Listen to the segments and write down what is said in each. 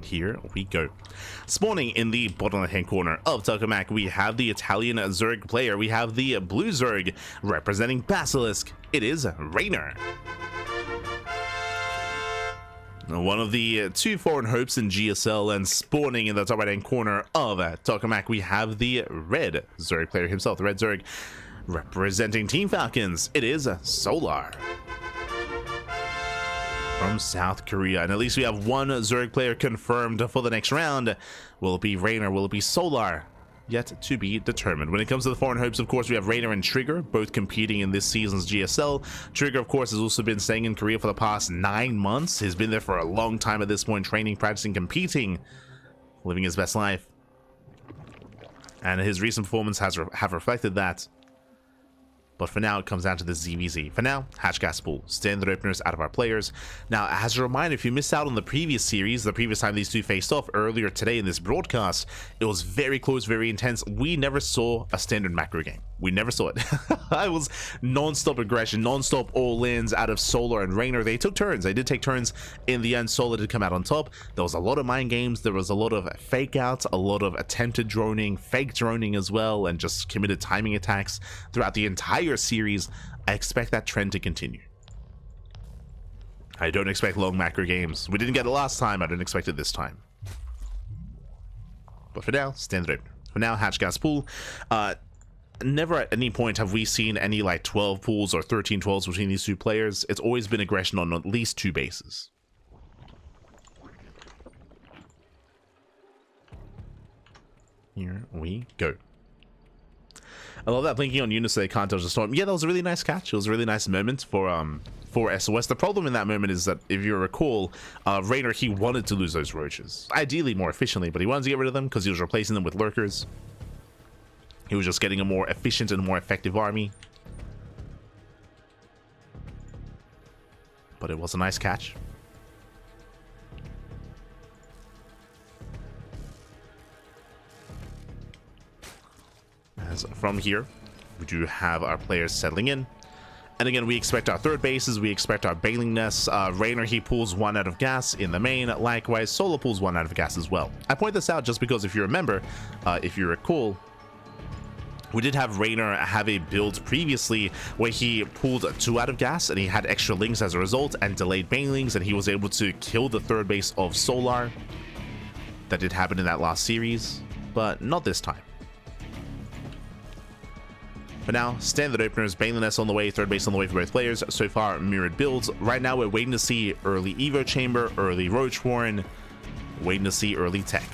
here we go. Spawning in the bottom left hand corner of Tokamak, we have the Italian Zerg player. We have the blue Zerg representing Basilisk. It is Reynor. One of the two foreign hopes in GSL, and spawning in the top right hand corner of Tokamak, we have the red Zerg player himself, the red Zerg representing Team Falcons. It is Solar from South Korea, and at least we have one Zerg player confirmed for the next round. Will it be Reynor? Will it be Solar? Yet to be determined. When it comes to the foreign hopes, of course, we have Reynor and Trigger, both competing in this season's GSL. Trigger, of course, has also been staying in Korea for the past 9 months. He's been there for a long time at this point, training, practicing, competing, living his best life. And his recent performance have reflected that. But for now, it comes down to the ZvZ. For now, hatch gas pool, standard openers out of our players. Now, as a reminder, if you missed out on the previous series, the previous time these two faced off earlier today in this broadcast, it was very close, very intense. We never saw a standard macro game. We never saw it. It was non-stop aggression, non-stop all-ins out of Solar and Reynor. They took turns. They did take turns. In the end, Solar did come out on top. There was a lot of mind games. There was a lot of fake outs, a lot of attempted droning, fake droning as well, and just committed timing attacks throughout the entire series. I expect that trend to continue. I don't expect long macro games. We didn't get it last time. I don't expect it this time. But for now, standard opener. For now, hatch gas pool. Never at any point have we seen any like 12 pools or 13 12s between these two players. It's always been aggression on at least 2 bases. Here we go. I love that blinking on units so they can't dodge the storm. Yeah, that was a really nice catch. It was a really nice moment for SOS. The problem in that moment is that, if you recall, Reynor, he wanted to lose those roaches. Ideally more efficiently, but he wanted to get rid of them because he was replacing them with lurkers. He was just getting a more efficient and more effective army. But it was a nice catch. As from here, we do have our players settling in. And again, we expect our third bases, we expect our bailing nests. Reynor, he pulls 1 out of gas in the main. Likewise, Solar pulls 1 out of gas as well. I point this out just because, if you remember, if you recall, we did have Reynor have a build previously where he pulled 2 out of gas and he had extra links as a result and delayed bailings, and he was able to kill the third base of Solar. That did happen in that last series, but not this time. For now, standard openers, bailing nests on the way, third base on the way for both players. So far, mirrored builds. Right now, we're waiting to see early Evo Chamber, early Roach Warren, waiting to see early Tech.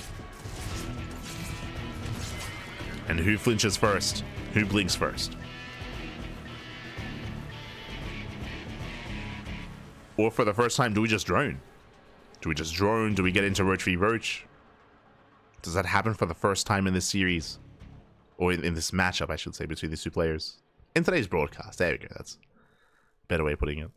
And who flinches first? Who blinks first? Or for the first time, do we just drone? Do we just drone? Do we get into Roach v Roach? Does that happen for the first time in this series? Or in this matchup, I should say, between these two players? In today's broadcast. There we go. That's a better way of putting it.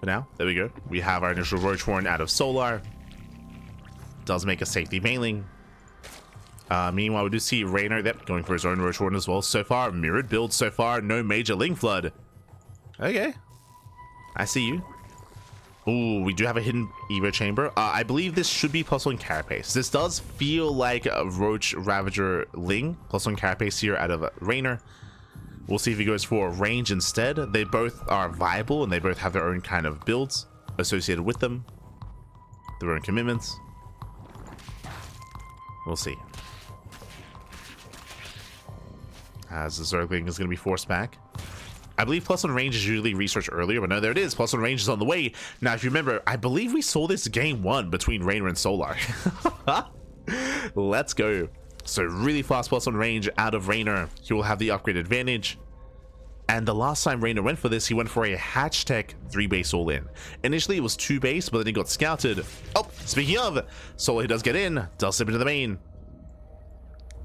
But now, there we go. We have our initial Roach Warren out of Solar. Does make a safety bailing. Meanwhile, we do see Reynor going for his own Roach Warden as well. So far, mirrored build so far. No major Link Flood. Okay. I see you. Ooh, we do have a hidden Evo Chamber. I believe this should be +1 Carapace. This does feel like a Roach Ravager Ling. +1 Carapace here out of Reynor. We'll see if he goes for range instead. They both are viable and they both have their own kind of builds associated with them. Their own commitments. We'll see. As the Zergling is going to be forced back. I believe +1 range is usually researched earlier, but no, there it is. +1 range is on the way. Now, if you remember, I believe we saw this game 1 between Reynor and Solar. Let's go. So really fast +1 range out of Reynor. He will have the upgrade advantage. And the last time Reynor went for this, he went for a hatch tech 3 base all in. Initially, it was 2 base, but then he got scouted. Oh, speaking of, Solar, he does get in, does slip into the main.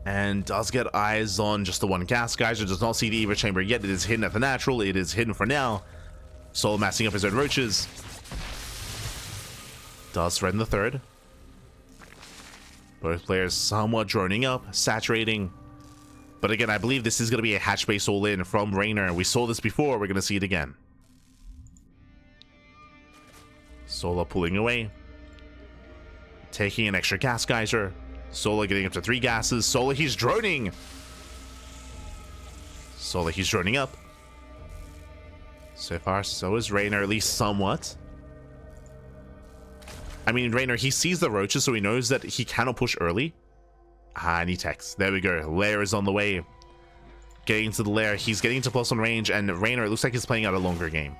And does get eyes on just the 1 gas geyser. Does not see the Evo Chamber yet. It is hidden at the natural. It is hidden for now. Solar massing up his own roaches. Does threaten the third. Both players somewhat droning up, saturating. But again, I believe this is going to be a hatch base all in from Reynor. We saw this before. We're going to see it again. Solar pulling away. Taking an extra gas geyser. Solar getting up to 3 gases. Solar, he's droning. Solar, he's droning up. So far, so is Reynor, at least somewhat. I mean, Reynor, he sees the roaches, so he knows that he cannot push early. And he techs. There we go. Lair is on the way. Getting into the lair. He's getting into +1 range, and Reynor, it looks like he's playing out a longer game.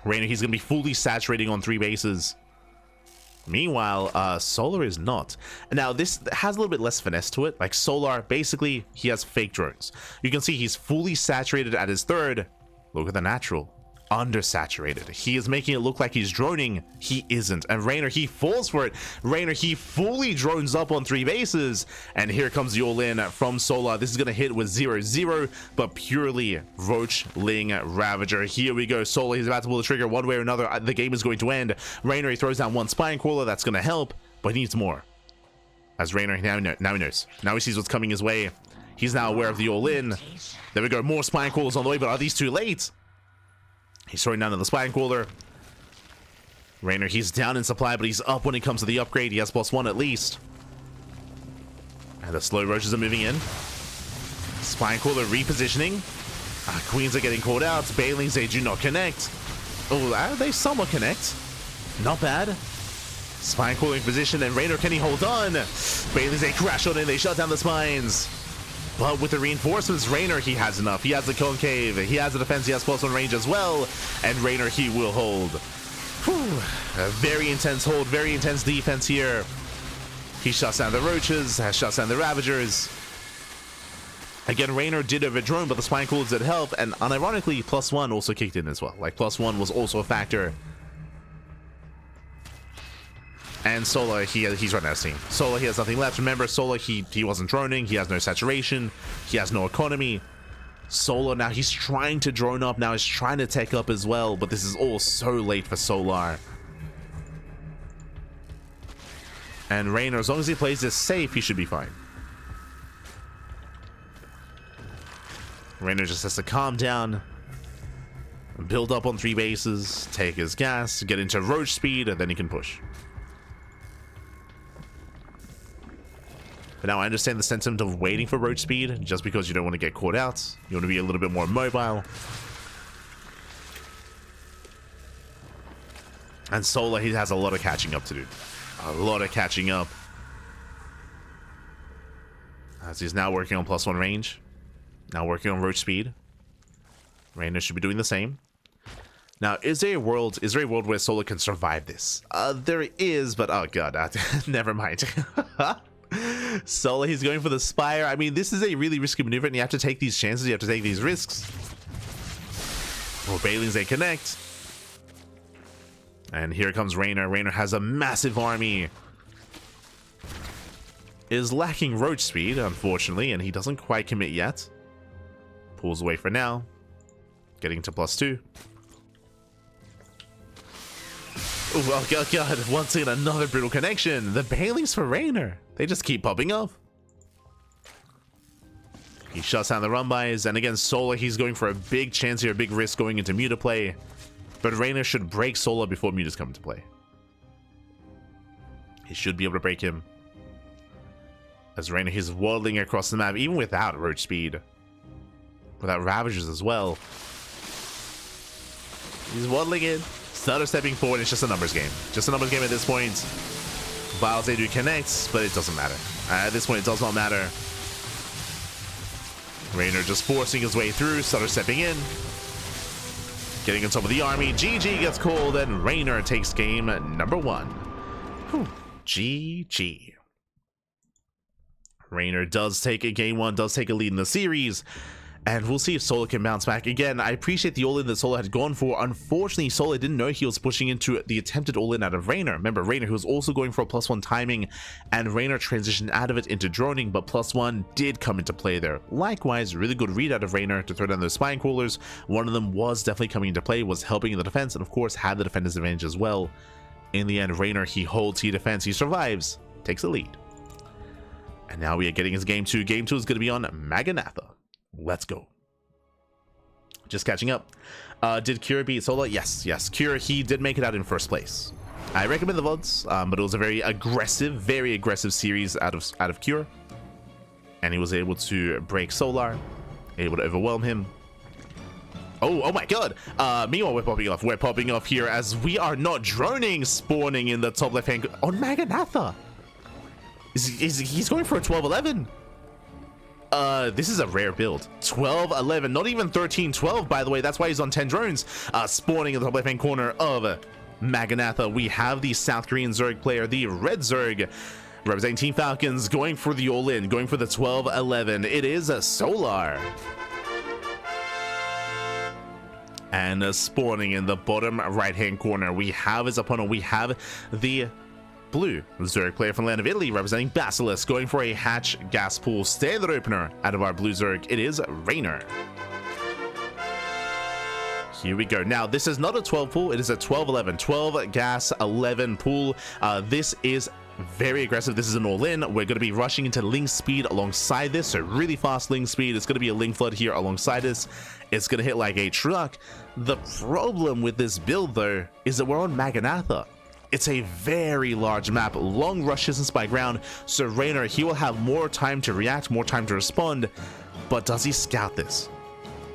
Reynor, he's going to be fully saturating on 3 bases. Meanwhile, Solar is not. Now, this has a little bit less finesse to it. Like, Solar, basically, he has fake drones. You can see he's fully saturated at his 3rd. Look at the natural. Undersaturated. He is making it look like he's droning. He isn't. And Reynor, he falls for it. Reynor, he fully drones up on 3 bases. And here comes the all-in from Solar. This is going to hit with 0-0, but purely Roachling Ravager. Here we go. Solar, he's about to pull the trigger one way or another. The game is going to end. Reynor, he throws down 1 Spine Crawler. That's going to help, but he needs more. As Reynor, now he knows. Now he sees what's coming his way. He's now aware of the all-in. There we go. More Spine Crawlers on the way, but are these too late? He's throwing down to the Spine Crawler. Reynor, he's down in supply, but he's up when it comes to the upgrade. He has +1 at least. And the slow roaches are moving in. Spine Crawler repositioning. Queens are getting called out. Bailings, they do not connect. Oh, they somewhat connect. Not bad. Spine Crawler in position, and Reynor, can he hold on? Bailings, they crash on in. They shut down the spines. But with the reinforcements, Reynor, he has enough. He has the concave. He has the defense. He has +1 range as well. And Reynor, he will hold. Whew. A very intense hold. Very intense defense here. He shuts down the roaches. Shuts down the ravagers. Again, Reynor did have a drone, but the Spine Crawlers did help. And unironically, +1 also kicked in as well. Like, +1 was also a factor. And Solar, he's running out of steam. Solar, he has nothing left. Remember, Solar, he wasn't droning. He has no saturation. He has no economy. Solar, now he's trying to drone up. Now he's trying to tech up as well. But this is all so late for Solar. And Reynor, as long as he plays this safe, he should be fine. Reynor just has to calm down. Build up on 3 bases. Take his gas. Get into roach speed. And then he can push. But now I understand the sentiment of waiting for roach speed, just because you don't want to get caught out. You want to be a little bit more mobile. And Solar, he has a lot of catching up to do. A lot of catching up. As he's now working on +1 range. Now working on roach speed. Reynor should be doing the same. Now, is there a world where Solar can survive this? There is, but oh god, never mind. Solar, he's going for the Spire. I mean, this is a really risky maneuver, and you have to take these chances. You have to take these risks. Oh, Bailings, they connect. And here comes Reynor. Reynor has a massive army. Is lacking roach speed, unfortunately, and he doesn't quite commit yet. Pulls away for now. Getting to +2. Oh, god. Once again, another brutal connection. The Bailings for Reynor. They just keep popping up. He shuts down the run-bys, and again, Solar, he's going for a big chance here, a big risk going into Muta play. But Reynor should break Solar before Muta's come into play. He should be able to break him. As Reynor, he's waddling across the map, even without roach speed. Without Ravagers as well. He's waddling in. Stutter stepping forward. It's just a numbers game. Just a numbers game at this point. Vials, they do connect, but it doesn't matter. At this point, it does not matter. Reynor just forcing his way through. Stutter stepping in. Getting on top of the army. GG gets called, and Reynor takes game number 1. Whew. GG. Reynor does take a game 1, does take a lead in the series. And we'll see if Solar can bounce back. Again, I appreciate the all-in that Solar had gone for. Unfortunately, Solar didn't know he was pushing into the attempted all-in out of Reynor. Remember, Reynor, who was also going for a +1 timing, and Reynor transitioned out of it into droning, but +1 did come into play there. Likewise, really good read out of Reynor to throw down those Spine Crawlers. One of them was definitely coming into play, was helping in the defense, and of course, had the defender's advantage as well. In the end, Reynor, he holds, he defends, he survives, takes the lead. And now we are getting his game 2. Game 2 is going to be on Maganatha. Let's go. just catching up. Did Kira beat Solar? Yes, Kira, he did make it out in first place. I recommend the VODs, but it was a very aggressive series out of Kira. And he was able to break Solar, able to overwhelm him. Oh my god. Meanwhile, we're popping off here as we are not droning, spawning in the top left hand on Maganatha. He's going for a 12-11. This is a rare build. 12-11, not even 13-12, by the way. That's why he's on 10 drones. Spawning in the top left hand corner of Maganatha, we have the South Korean Zerg player, the Red Zerg, representing Team Falcons, going for the all-in, going for the 12-11. It is a Solar. And spawning in the bottom right-hand corner, we have his opponent. We have the blue Zerg player from the land of Italy, representing Basilisk, going for a hatch gas pool standard opener out of our blue Zerg. It is Reynor. Here we go. Now, this is not a 12 pool. It is a 12-11. 12 gas, 11 pool. This is very aggressive. This is an all-in. We're going to be rushing into Ling speed alongside this. So really fast Ling speed. It's going to be a Ling flood here alongside this. It's going to hit like a truck. The problem with this build, though, is that we're on Maganatha. It's a very large map, long rush distance by ground. So Reynor, he will have more time to react, more time to respond. But does he scout this?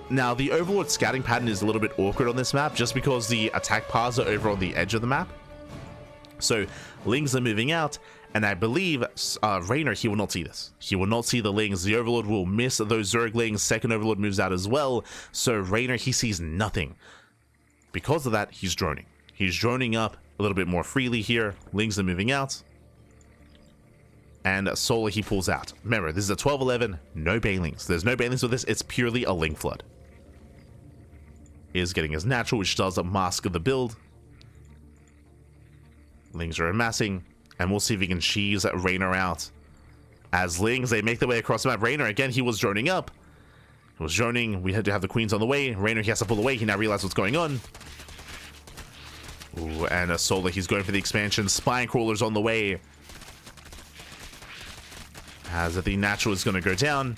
Now, the Overlord scouting pattern is a little bit awkward on this map just because the attack paths are over on the edge of the map. So Lings are moving out, and I believe Reynor, he will not see this. He will not see the Lings. The Overlord will miss those Zerg Lings. Second Overlord moves out as well. So Reynor, he sees nothing. Because of that, he's droning. He's droning up a little bit more freely here. Lings are moving out. And Solar, he pulls out. Remember, this is a 12-11, no Banelings. There's no Banelings with this. It's purely a Ling flood. He is getting his natural, which does mask the build. Lings are amassing, and we'll see if he can cheese Reynor out. As Lings, they make their way across the map. Reynor, again, he was droning up. He was droning. We had to have the queens on the way. Reynor, he has to pull away. He now realizes what's going on. Ooh, and Solar, he's going for the expansion. Spine Crawler's on the way. As the natural is going to go down.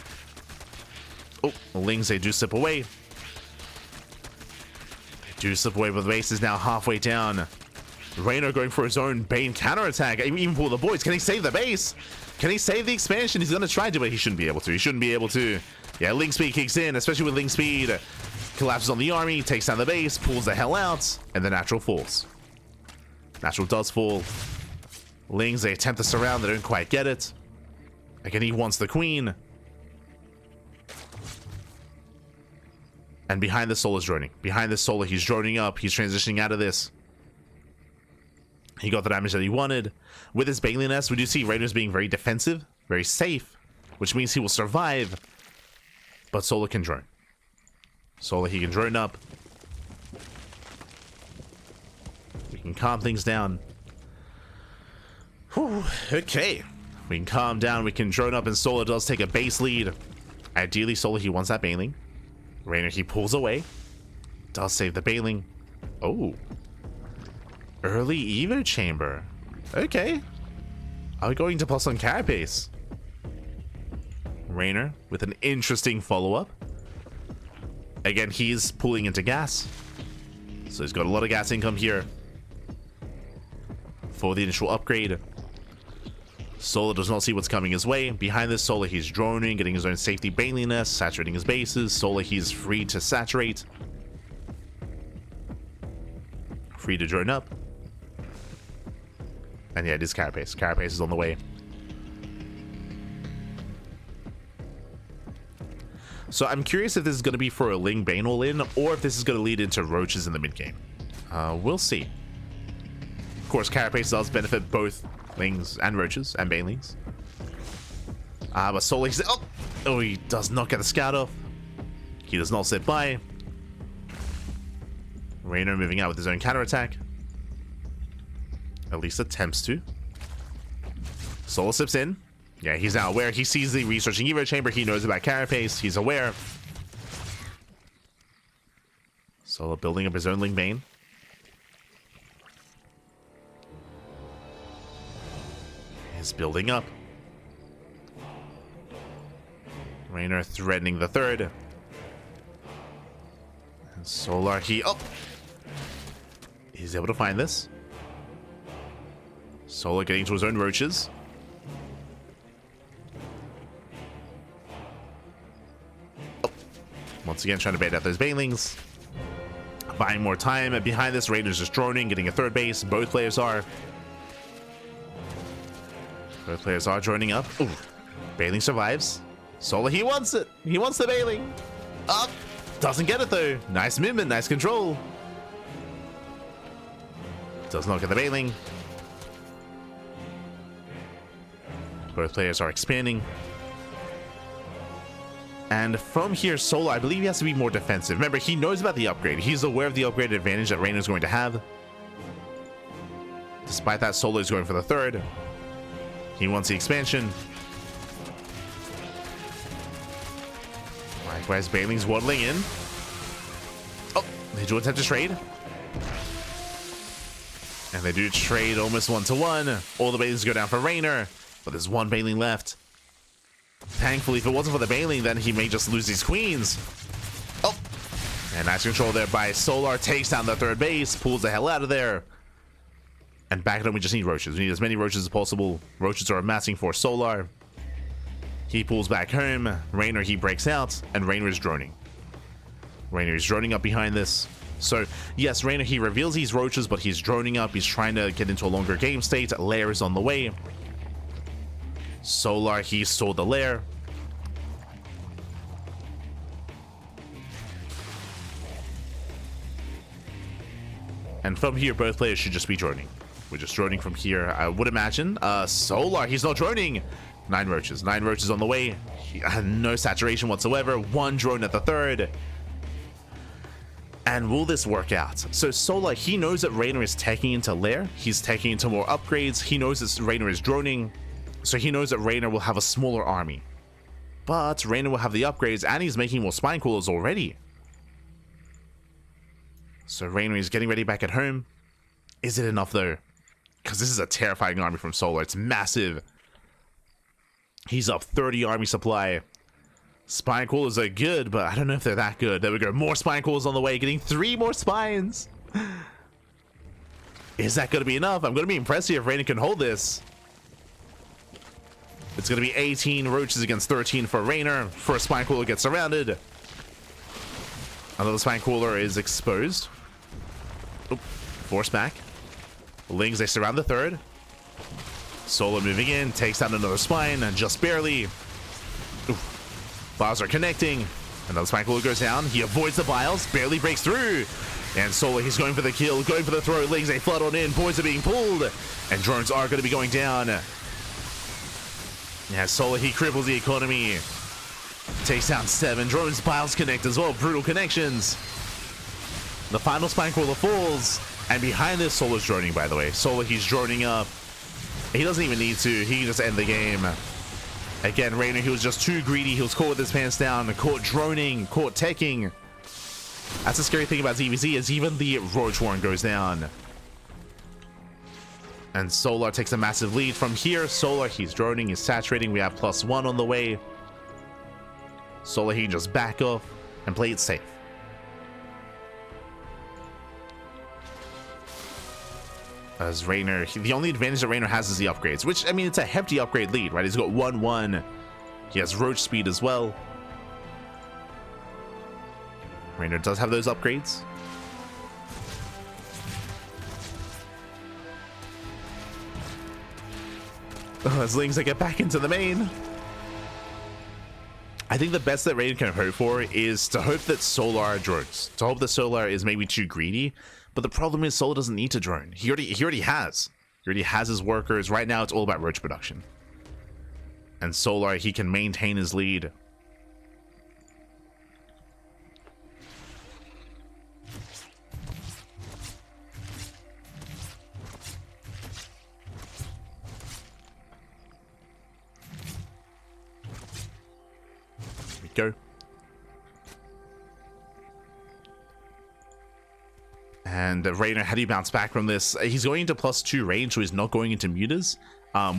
Oh, Lings, they do slip away. Do slip away, but the base is now halfway down. Reynor going for his own Bane counterattack. Even for the boys. Can he save the base? Can he save the expansion? He's going to try to, but he shouldn't be able to. He shouldn't be able to. Yeah, Ling speed kicks in, especially with Ling speed. Collapses on the army, takes down the base, pulls the hell out, and the natural falls. Natural does fall. Lings, they attempt to surround. They don't quite get it. Again, he wants the queen. And behind the Solar's droning. Behind the Solar, he's droning up. He's transitioning out of this. He got the damage that he wanted. With his Baneliness, we do see Reynor's being very defensive, very safe, which means he will survive. But Solar can drone. Solar, he can drone up. We can calm things down. Whew, okay. We can calm down, we can drone up, and Solar does take a base lead. Ideally, Solar, he wants that Baneling. Reynor, he pulls away. Does save the Baneling. Oh. Early Evo Chamber. Okay. Are we going to plus on Carapace? Reynor with an interesting follow-up. Again, he's pulling into gas. So he's got a lot of gas income here for the initial upgrade. Solar does not see what's coming his way. Behind this, Solar, he's droning, getting his own safety Baneliness, saturating his bases. Solar, he's free to saturate. Free to drone up. And yeah, it is Carapace. Carapace is on the way. So I'm curious if this is going to be for a Ling Bane all-in, or if this is going to lead into Roaches in the mid-game. We'll see. Of course, Carapace does benefit both Lings and Roaches and Banelings. But Solar, he's... Oh, he does not get the scout off. He does not sit by. Reynor moving out with his own counterattack. At least attempts to. Solar slips in. Yeah, he's now aware. He sees the researching Evo Chamber. He knows about Carapace. He's aware. Solar building up his own Ling Bane. He's building up. Reynor threatening the third. Solar, he's able to find this. Solar getting to his own roaches. Once again, trying to bait out those banelings. Buying more time. Behind this, Rainer's just droning, getting a third base. Both players are. Both players are joining up. Ooh. Baneling survives. Solar, he wants it. He wants the Baneling. Up. Doesn't get it though. Nice movement, nice control. Does not get the Baneling. Both players are expanding. And from here, Solar, I believe he has to be more defensive. Remember, he knows about the upgrade. He's aware of the upgrade advantage that Reynor's going to have. Despite that, Solar is going for the third. He wants the expansion. Likewise, Baneling's waddling in. Oh, they do attempt to trade. And they do trade almost 1-to-1. All the Banelings go down for Reynor, but there's one Baneling left. Thankfully, if it wasn't for the Baneling, then he may just lose these queens. Oh, and nice control there by Solar. Takes down the third base, pulls the hell out of there. And back at home, we just need roaches. We need as many roaches as possible. Roaches are amassing for Solar. He pulls back home. Reynor, he breaks out, and Reynor is droning. Reynor is droning up behind this. So, yes, Reynor, he reveals these roaches, but he's droning up. He's trying to get into a longer game state. Lair is on the way. Solar, he stole the lair. And from here, both players should just be droning. We're just droning from here, I would imagine. Solar, he's not droning. 9 roaches on the way. No saturation whatsoever. 1 drone at the third. And will this work out? So Solar, he knows that Reynor is taking into lair. He's taking into more upgrades. He knows that Reynor is droning. So he knows that Reynor will have a smaller army. But Reynor will have the upgrades, and he's making more spine coolers already. So Reynor is getting ready back at home. Is it enough though? Because this is a terrifying army from Solar. It's massive. He's up 30 army supply. Spine coolers are good, but I don't know if they're that good. There we go. More spine coolers on the way. Getting 3 more spines. Is that going to be enough? I'm going to be impressed if Reynor can hold this. It's going to be 18 roaches against 13 for Reynor. First spine cooler gets surrounded. Another spine cooler is exposed. Oop, force back. Lings, they surround the third. Solar moving in, takes down another spine, and just barely. Biles are connecting. Another spine cooler goes down. He avoids the Biles, barely breaks through. And Solar, he's going for the kill, going for the throw. Lings, they flood on in. Boys are being pulled. And drones are going to be going down. Yeah, Solar, he cripples the economy. Takes down 7. Drones, Biles connect as well. Brutal connections. The final spine cooler falls. And behind this, Solar's droning, by the way. Solar, he's droning up. He doesn't even need to. He can just end the game. Again, Reynor, he was just too greedy. He was caught with his pants down, caught droning, caught teching. That's the scary thing about ZvZ, is even the Roach Warren goes down. And Solar takes a massive lead. From here, Solar, he's droning, he's saturating. We have +1 on the way. Solar, he can just back off and play it safe. As Reynor, the only advantage that Reynor has is the upgrades, which, I mean, it's a hefty upgrade lead, right? He's got 1-1. He has Roach speed as well. Reynor does have those upgrades. Oh, as Lings, they get back into the main. I think the best that Reynor can hope for is to hope that Solar drones. To hope that Solar is maybe too greedy. But the problem is Solar doesn't need to drone. He already has. He already has his workers. Right now, it's all about roach production. And Solar, he can maintain his lead. Here we go. And Reynor, how do you bounce back from this? He's going into +2 range, so he's not going into mutas.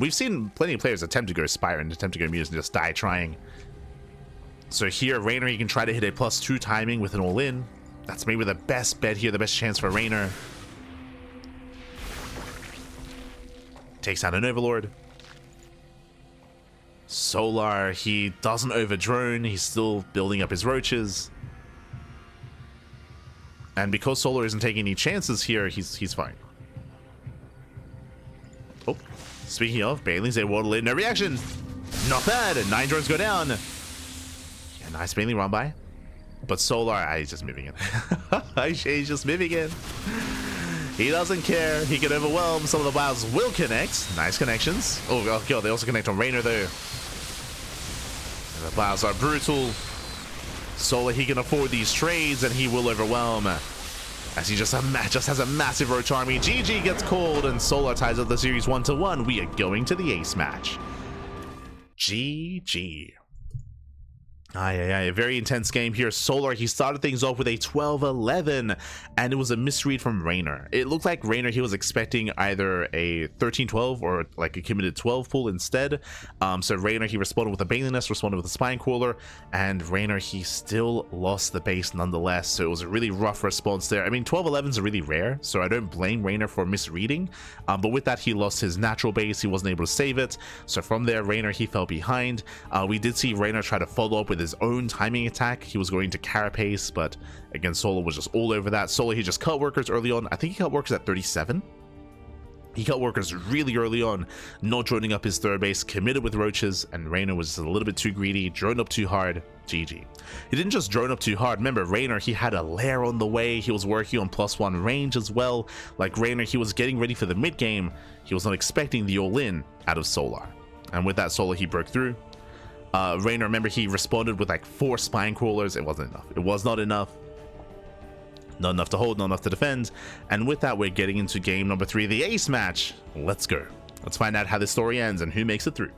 We've seen plenty of players attempt to go Spire and attempt to go mutas and just die trying. So here, Reynor, he can try to hit a +2 timing with an all-in. That's maybe the best bet here, the best chance for Reynor. Takes out an Overlord. Solar, he doesn't overdrone. He's still building up his roaches. And because Solar isn't taking any chances here, he's fine. Oh, speaking of, Baneling's a waddle in. No reaction. Not bad. And 9 drones go down. Yeah, nice Baneling run by. But Solar, he's just moving in. He's just moving in. He doesn't care. He can overwhelm. Some of the wilds will connect. Nice connections. Oh god, they also connect on Reynor though. And the wilds are brutal. Solar, he can afford these trades and he will overwhelm. As he just has a massive roach army. GG gets called and Solar ties up the series 1-1. We are going to the ace match. GG. A very intense game here. Solar, he started things off with a 12-11, and it was a misread from Reynor. It looked like Reynor, he was expecting either a 13-12 or like a committed 12 pull instead. So Reynor, he responded with a Baneling Nest, responded with a Spine Crawler, and Reynor, he still lost the base nonetheless. So it was a really rough response there. I mean, 12-11s are really rare, so I don't blame Reynor for misreading. But with that, he lost his natural base. He wasn't able to save it. So from there, Reynor, he fell behind. We did see Reynor try to follow up with his own timing attack. He was going to carapace, but again, Solar was just all over that. Solar, he just cut workers early on. I think he cut workers at 37. He cut workers really early on, not droning up his third base, committed with roaches, and Reynor was just a little bit too greedy, droned up too hard. GG. He didn't just drone up too hard. Remember, Reynor, he had a lair on the way. He was working on +1 range as well. Like Reynor, he was getting ready for the mid game. He was not expecting the all-in out of Solar. And with that, Solar, he broke through. Reynor, remember, he responded with like 4 Spine Crawlers. It wasn't enough. It was not enough. Not enough to hold, not enough to defend. And with that, we're getting into game number 3, the ace match. Let's go. Let's find out how this story ends and who makes it through.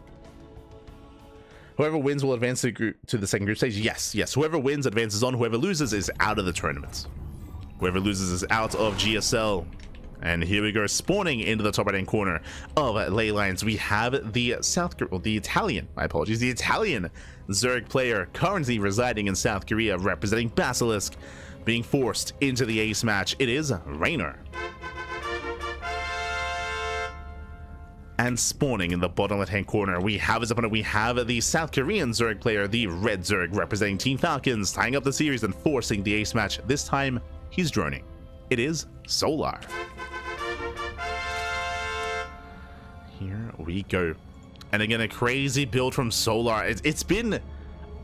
Whoever wins will advance to the second group stage. Yes. Whoever wins advances on. Whoever loses is out of the tournament. Whoever loses is out of GSL. And here we go, spawning into the top right-hand corner of Ley Lines. We have the Italian Zerg player currently residing in South Korea, representing Basilisk, being forced into the ace match. It is Reynor. And spawning in the bottom left-hand corner, we have his opponent. We have the South Korean Zerg player, the Red Zerg, representing Team Falcons, tying up the series and forcing the ace match. This time, he's droning. It is Solar. Here we go. And again, a crazy build from Solar. It's been,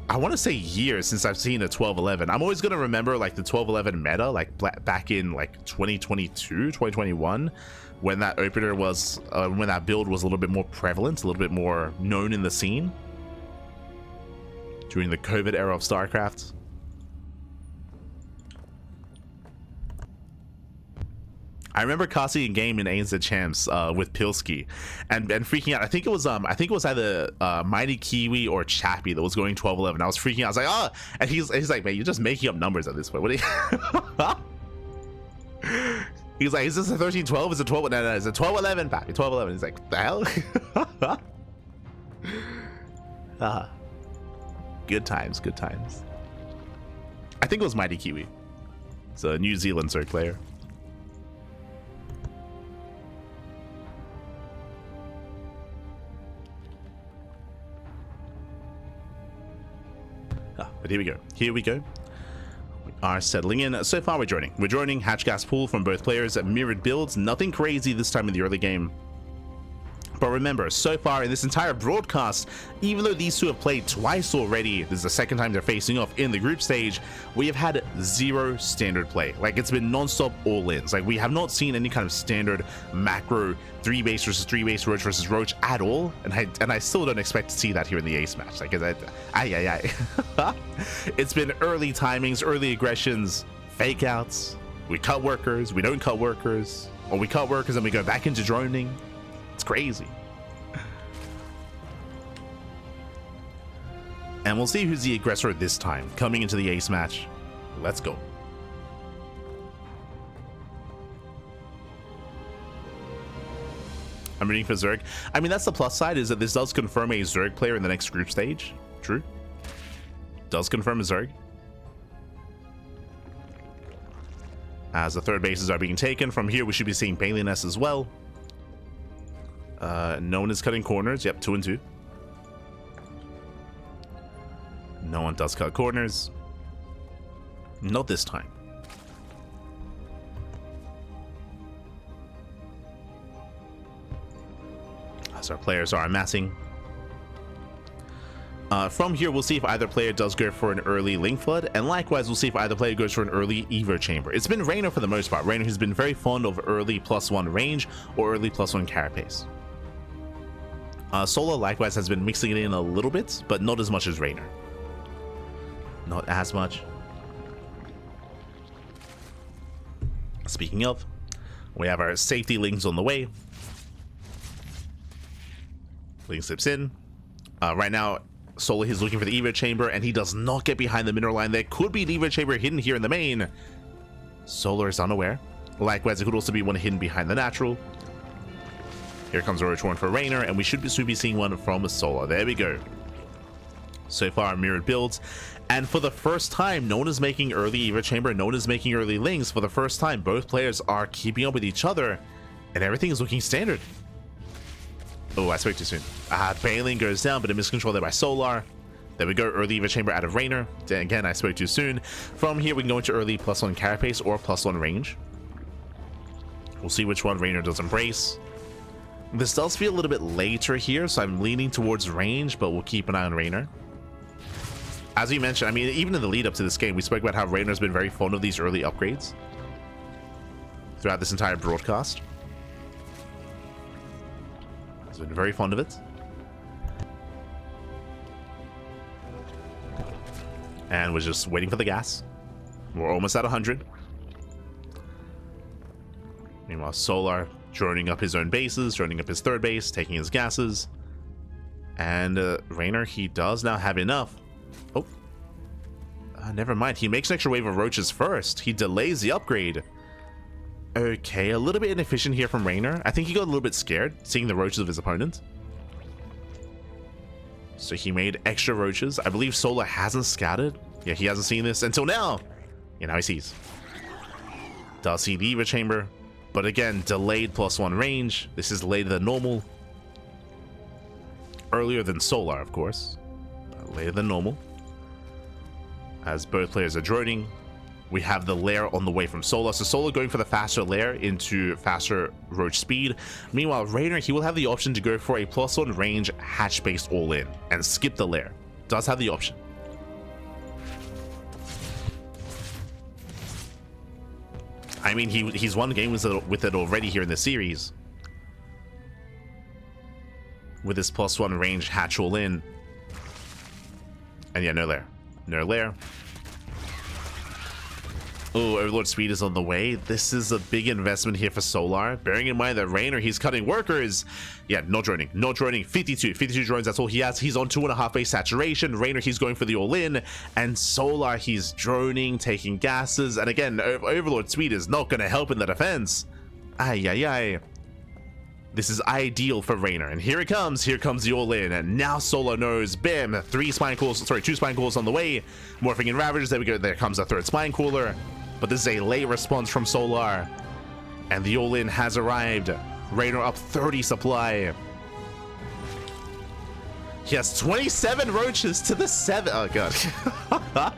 I want to say, years since I've seen a 12-11. I'm always going to remember like the 12-11 meta, like back in like 2022, 2021, when that opener was, when that build was a little bit more prevalent, a little bit more known in the scene. During the COVID era of StarCraft. I remember casting a game in ANZ Champs with Pilski and freaking out. I think it was either Mighty Kiwi or Chappie that was going 12-11. I was freaking out. I was like, oh, and he's like, man, you're just making up numbers at this point. What are you? He's like, is this a 13-12? Is it 12? No, it's a 12-11, Pappy. 12-11. He's like, the hell? Good times. I think it was Mighty Kiwi. It's a New Zealand Zerg player. But here we go. We are settling in. So far, we're joining Hatch Gas Pool from both players at mirrored builds. Nothing crazy this time in the early game. But remember, so far in this entire broadcast, even though these two have played twice already, this is the second time they're facing off in the group stage, we have had 0 standard play. Like, it's been non-stop all-ins. Like, we have not seen any kind of standard macro 3 base versus 3 base, roach versus roach at all, and I still don't expect to see that here in the ace match. Like, it's been early timings, early aggressions, fake outs. We cut workers, we don't cut workers, or we cut workers and we go back into droning. It's crazy. And we'll see who's the aggressor this time, coming into the ace match. Let's go. I'm rooting for Zerg. I mean, that's the plus side, is that this does confirm a Zerg player in the next group stage. True. Does confirm a Zerg. as the third bases are being taken. From here, we should be seeing Bailey Ness as well. No one is cutting corners. Yep, 2 and 2. No one does cut corners. Not this time. As our players are amassing. From here, we'll see if either player does go for an early Link Flood, and likewise, we'll see if either player goes for an early Evo Chamber. It's been Reynor for the most part. Reynor has been very fond of early +1 range or early +1 carapace. Solar likewise has been mixing it in a little bit, but not as much as Reynor. Not as much. Speaking of, we have our safety Lings on the way. Ling slips in. Right now, Solar is looking for the Evo Chamber, and he does not get behind the mineral line. There could be an Evo Chamber hidden here in the main. Solar is unaware. Likewise, it could also be one hidden behind the natural. Here comes a Roach Horn for Reynor, and we should soon be seeing one from Solar. There we go. So far, mirrored builds. And for the first time, no one is making early Evo Chamber, no one is making early Lings. For the first time, both players are keeping up with each other, and everything is looking standard. Oh, I spoke too soon. Bailing goes down, but a miscontrol there by Solar. There we go, early Evo Chamber out of Reynor. Again, I spoke too soon. From here, we can go into early +1 carapace or +1 range. We'll see which one Reynor does embrace. This does feel a little bit later here, so I'm leaning towards range, but we'll keep an eye on Reynor. As we mentioned, I mean, even in the lead up to this game, we spoke about how Reynor's been very fond of these early upgrades throughout this entire broadcast. He's been very fond of it. And we're just waiting for the gas. We're almost at 100. Meanwhile, Solar droning up his own bases, droning up his third base, taking his gases. And Reynor, he does now have enough. Oh. Never mind. He makes an extra wave of roaches first. He delays the upgrade. Okay, a little bit inefficient here from Reynor. I think he got a little bit scared, seeing the roaches of his opponent. So he made extra roaches. I believe Solar hasn't scouted. Yeah, he hasn't seen this until now. Yeah, now he sees. Does see the Evo Chamber. But again, delayed +1 range. This is later than normal. Earlier than Solar, of course. But later than normal. As both players are droning. We have the lair on the way from Solar. So Solar going for the faster lair into faster roach speed. Meanwhile, Reynor, he will have the option to go for a +1 range hatch-based all-in and skip the lair. Does have the option. I mean, he's won games with it already here in the series. With this +1 range hatch all-in. And yeah, no lair. No lair. Oh, Overlord speed is on the way. This is a big investment here for Solar. Bearing in mind that Reynor, he's cutting workers. Yeah, no droning. No droning. 52 drones, that's all he has. He's on 2.5 base saturation. Reynor, he's going for the all-in. And Solar, he's droning, taking gases. And again, Overlord speed is not going to help in the defense. Ay, ay, ay. This is ideal for Reynor. And here it comes. Here comes the all-in. And now Solar knows. Bam. 2 spine cools on the way. Morphing in Ravagers. There we go. There comes a 3rd spine cooler. But this is a late response from Solar. And the all-in has arrived. Reynor up 30 supply. He has 27 roaches to the 7. Oh, God.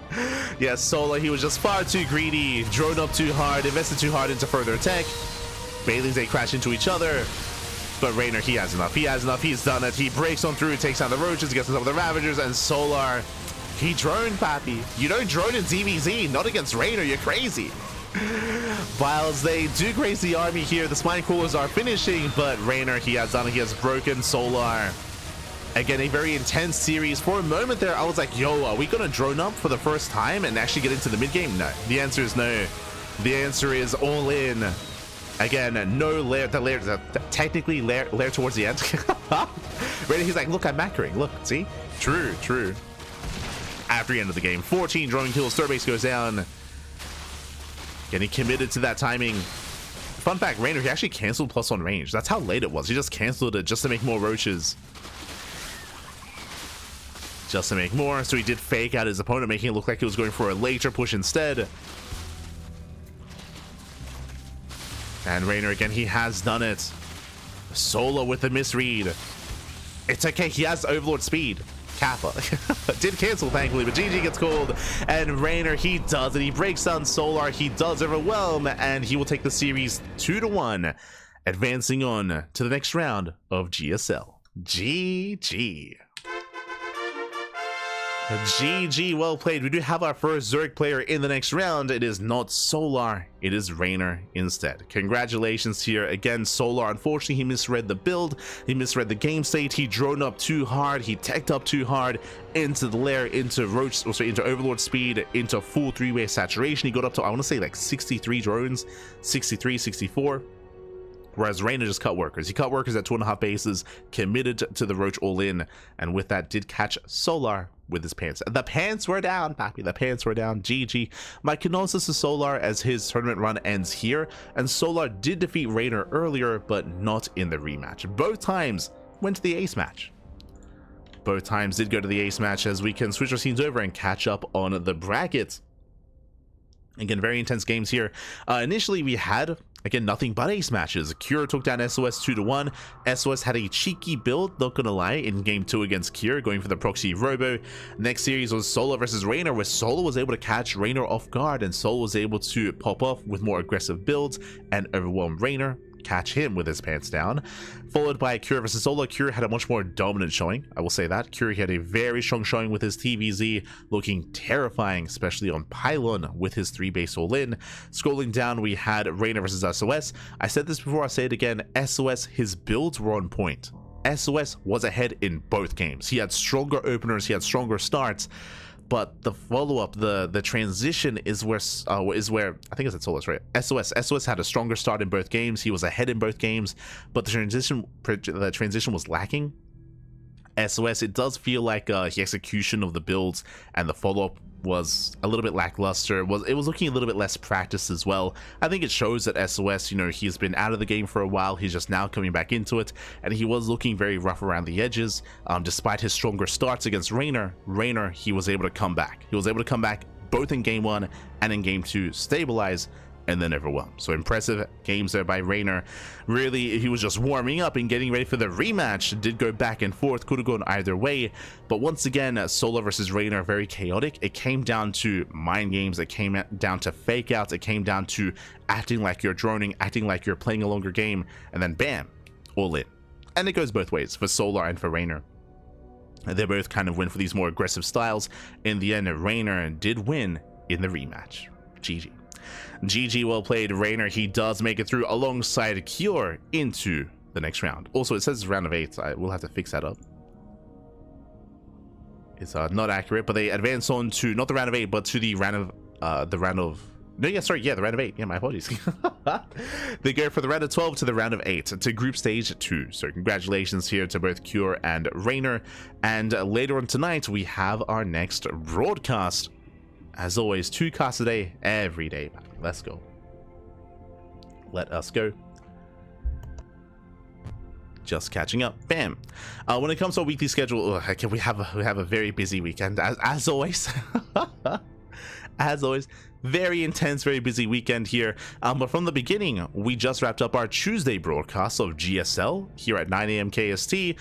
Yeah, Solar, he was just far too greedy. Drone up too hard. Invested too hard into further attack. Bailings, they crash into each other. But Reynor, he has enough. He has enough. He's done it. He breaks on through, takes down the roaches, gets on top of the Ravagers, and Solar, he droned, pappy. You don't drone in ZvZ, not against Reynor. You're crazy. Whilst they do graze the army here, the spine coolers are finishing, but Reynor, he has done it. He has broken Solar. Again, a very intense series. For a moment there, I was like, yo, are we going to drone up for the first time and actually get into the mid game? No. The answer is no. The answer is all in. Again, no lair. The lair, technically lair towards the end. Reynor, he's like, look, I'm macroing. Look, see? True, true. After the end of the game, 14 droning kills, 3rd base goes down. Getting committed to that timing. Fun fact, Reynor, he actually canceled +1 range. That's how late it was. He just canceled it just to make more roaches. Just to make more. So he did fake out his opponent, making it look like he was going for a later push instead. And Reynor again, he has done it. Solo with the misread. It's okay, he has Overlord speed. Kappa did cancel, thankfully, but GG gets called, and Reynor, he does it. He breaks down Solar, he does overwhelm, and he will take the series 2-1, advancing on to the next round of GSL. GG. GG, well played. We do have our first Zerg player in the next round. It is not Solar, it is Reynor instead. Congratulations here. Again, Solar, unfortunately, he misread the build, he misread the game state, he droned up too hard, he teched up too hard into the lair, into Roach, or sorry, into Overlord speed, into full 3-way saturation. He got up to, I want to say, like 63 drones, 63, 64. Whereas Reynor just cut workers. He cut workers at 2.5 bases, committed to the Roach all-in, and with that did catch Solar with his pants. The pants were down, papi. The pants were down. GG. My condolences to Solar as his tournament run ends here, and Solar did defeat Reynor earlier, but not in the rematch. Both times went to the ace match. Both times did go to the ace match, as we can switch our scenes over and catch up on the brackets. Again, very intense games here. Initially, we had, again, nothing but ace matches. Cure took down SOS 2-1. SOS had a cheeky build, not gonna lie, in game 2 against Cure, going for the proxy robo. Next series was Solo versus Reynor, where Solo was able to catch Reynor off guard, and Solo was able to pop off with more aggressive builds and overwhelm Reynor, catch him with his pants down. Followed by Cure versus Solo. Cure had a much more dominant showing, I will say that. Cure had a very strong showing with his TVZ, looking terrifying, especially on Pylon with his 3-base all-in. Scrolling down, we had Reynor versus SOS. I said this before, I'll say it again. SOS, his builds were on point. SOS was ahead in both games. He had stronger openers, he had stronger starts, but the follow-up, the transition is where I think it's at Solus, right? SOS had a stronger start in both games. He was ahead in both games, but the transition was lacking. SOS, it does feel like the execution of the builds and the follow-up was a little bit lackluster. It was looking a little bit less practiced as well. I think it shows that SOS, you know, he's been out of the game for a while. He's just now coming back into it, and he was looking very rough around the edges. Despite his stronger starts against Reynor, he was able to come back. He was able to come back both in game 1 and in game 2, stabilize, and then overwhelm. So impressive games there by Reynor. Really, he was just warming up and getting ready for the rematch. Did go back and forth, could have gone either way, but once again, Solo versus Reynor, very chaotic. It came down to mind games, it came down to fake outs, it came down to acting like you're droning, acting like you're playing a longer game, and then bam, all in. And it goes both ways for Solar and for Reynor. They both kind of went for these more aggressive styles. In the end, Reynor did win in the rematch. GG. GG, well played. Reynor, he does make it through alongside Cure into the next round. Also, it says round of 8. I will have to fix that up. It's not accurate, but they advance on to not the round of 8, but to the round of the round of 8. Yeah, my apologies. They go for the round of 12 to the round of 8 to group stage 2. So congratulations here to both Cure and Reynor. And later on tonight, we have our next broadcast. As always, 2 casts a day, every day. Let's go. Let us go. Just catching up. Bam. When it comes to our weekly schedule, we have a very busy weekend, as always. As always, very intense, very busy weekend here. But from the beginning, we just wrapped up our Tuesday broadcast of GSL here at 9 AM KST.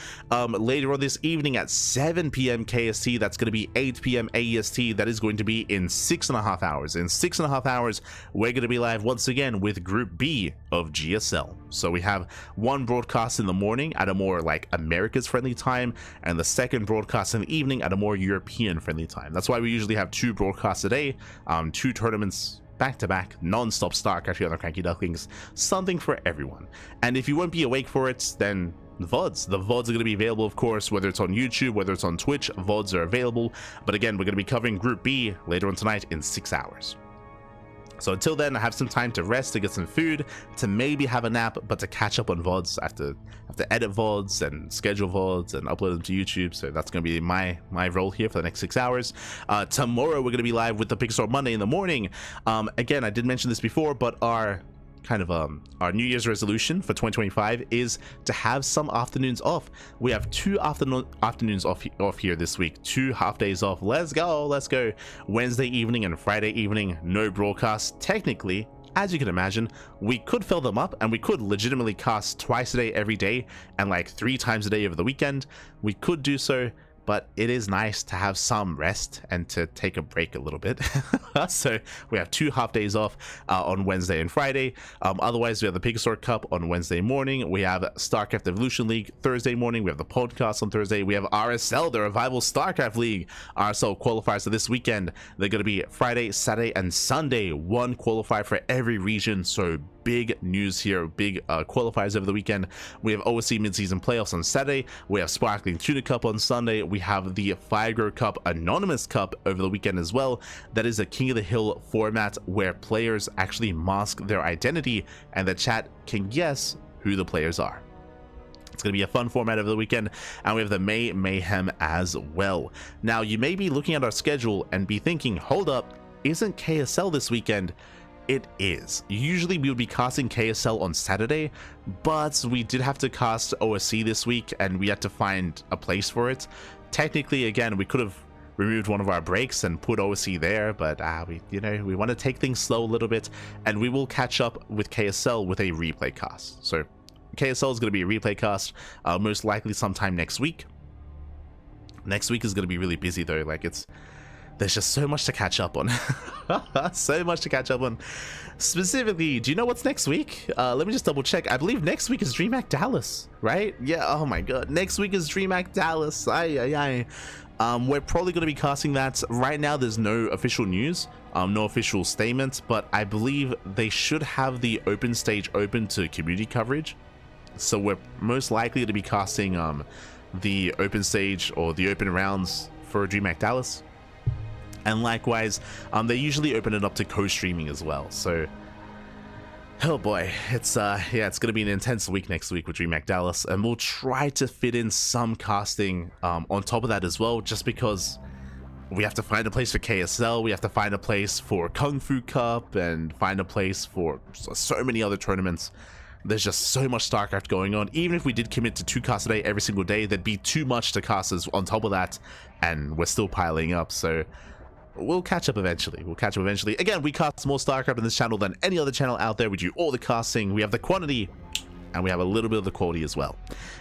Later on this evening at 7 PM KST, that's going to be 8 PM AEST. That is going to be in 6.5 hours. In 6.5 hours, we're going to be live once again with Group B of GSL. So we have one broadcast in the morning at a more like America's friendly time, and the second broadcast in the evening at a more European friendly time. That's why we usually have 2 broadcasts a day, 2 tournaments back-to-back, non-stop StarCraft here on the CranKy Ducklings. Something for everyone. And if you won't be awake for it, then the VODs are going to be available, of course, whether it's on YouTube, whether it's on Twitch, VODs are available. But again, we're going to be covering Group B later on tonight in 6 hours. So until then, I have some time to rest, to get some food, to maybe have a nap, but to catch up on VODs. I have to edit VODs and schedule VODs and upload them to YouTube. So that's going to be my role here for the next 6 hours. Tomorrow, we're going to be live with the Pixar Monday in the morning. Again, I did mention this before, but our our New Year's resolution for 2025 is to have some afternoons off. We have 2 afternoons off here this week, 2 half days off. Let's go. Wednesday evening and Friday evening, no broadcast. Technically, as you can imagine, we could fill them up and we could legitimately cast twice a day every day and like 3 times a day over the weekend. We could do so, but it is nice to have some rest and to take a break a little bit. So we have 2 half days off on Wednesday and Friday. Otherwise, we have the Pigastore Cup on Wednesday morning. We have StarCraft Evolution League Thursday morning. We have the podcast on Thursday. We have RSL, the Revival StarCraft League. RSL qualifiers for this weekend. They're going to be Friday, Saturday, and Sunday. 1 qualifier for every region. So big news here, big qualifiers over the weekend. We have OSC mid-season playoffs on Saturday. We have Sparkling Tuna Cup on Sunday. We have the Firegrow Cup Anonymous Cup over the weekend as well. That is a King of the Hill format where players actually mask their identity and the chat can guess who the players are. It's going to be a fun format over the weekend, and we have the May Mayhem as well. Now, you may be looking at our schedule and be thinking, hold up, isn't KSL this weekend? It is. Usually we would be casting KSL on Saturday, but we did have to cast OSC this week and we had to find a place for it. Technically, again, we could have removed one of our breaks and put OSC there, but we want to take things slow a little bit, and we will catch up with KSL with a replay cast. So KSL is going to be a replay cast, most likely sometime next week. Next week is going to be really busy though. There's just so much to catch up on. So much to catch up on. Specifically, do you know what's next week? Let me just double check. I believe next week is DreamHack Dallas, right? Yeah, oh my god. Next week is DreamHack Dallas. We're probably going to be casting that. Right now, there's no official news, no official statement, but I believe they should have the open stage open to community coverage. So we're most likely to be casting the open stage or the open rounds for DreamHack Dallas. And likewise, they usually open it up to co-streaming as well. So, oh boy, it's gonna be an intense week next week with DreamHack Dallas, and we'll try to fit in some casting on top of that as well, just because we have to find a place for KSL, we have to find a place for Kung Fu Cup, and find a place for so many other tournaments. There's just so much StarCraft going on. Even if we did commit to 2 casts a day every single day, there'd be too much to cast on top of that, and we're still piling up. So we'll catch up eventually. Again, we cast more StarCraft on this channel than any other channel out there. We do all the casting. We have the quantity, and we have a little bit of the quality as well.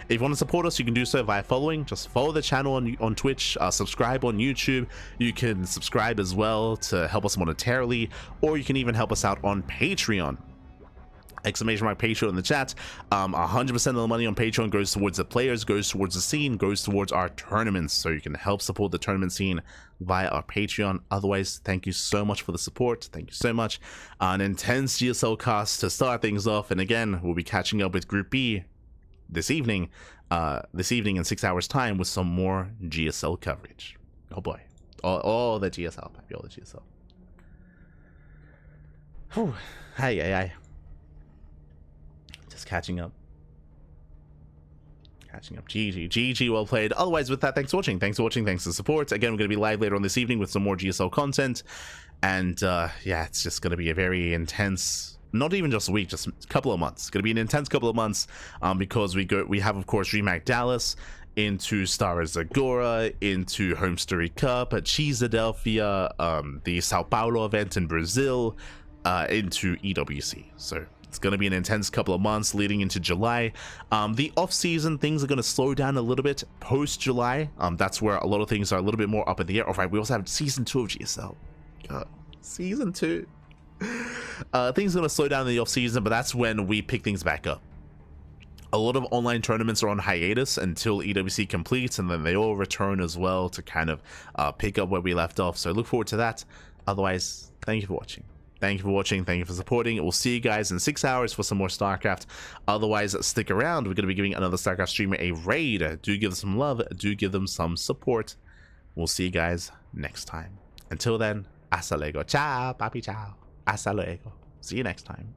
If you want to support us, you can do so via following. Just follow the channel on Twitch, subscribe on YouTube. You can subscribe as well to help us monetarily, or you can even help us out on Patreon. Exclamation mark Patreon in the chat. 100% of the money on Patreon goes towards the players, goes towards the scene, goes towards our tournaments, so you can help support the tournament scene via our Patreon. Otherwise, thank you so much for the support. Thank you so much. An intense GSL cast to start things off, and again, we'll be catching up with Group B this evening in 6 hours time with some more GSL coverage. Oh boy, all the GSL, baby, all the GSL. Whew. Hi. Just catching up. GG, well played. Otherwise, with that, thanks for watching. Thanks for the support. Again, we're going to be live later on this evening with some more GSL content. And yeah, it's just going to be a very intense, not even just a week, just a couple of months. It's going to be an intense couple of months because we have, of course, DreamHack Dallas, into Star Zagora, into Home Story Cup, Cheesadelphia, the Sao Paulo event in Brazil, into EWC. So it's going to be an intense couple of months leading into July. The off-season things are going to slow down a little bit post-July. That's where a lot of things are a little bit more up in the air. All right, we also have Season 2 of GSL. Season 2. Things are going to slow down in the off-season, but that's when we pick things back up. A lot of online tournaments are on hiatus until EWC completes, and then they all return as well to kind of pick up where we left off. So look forward to that. Otherwise, thank you for watching. Thank you for supporting. We'll see you guys in 6 hours for some more StarCraft. Otherwise, stick around. We're going to be giving another StarCraft streamer a raid. Do give them some love. Do give them some support. We'll see you guys next time. Until then, hasta luego. Ciao, papi, ciao. Hasta luego. See you next time.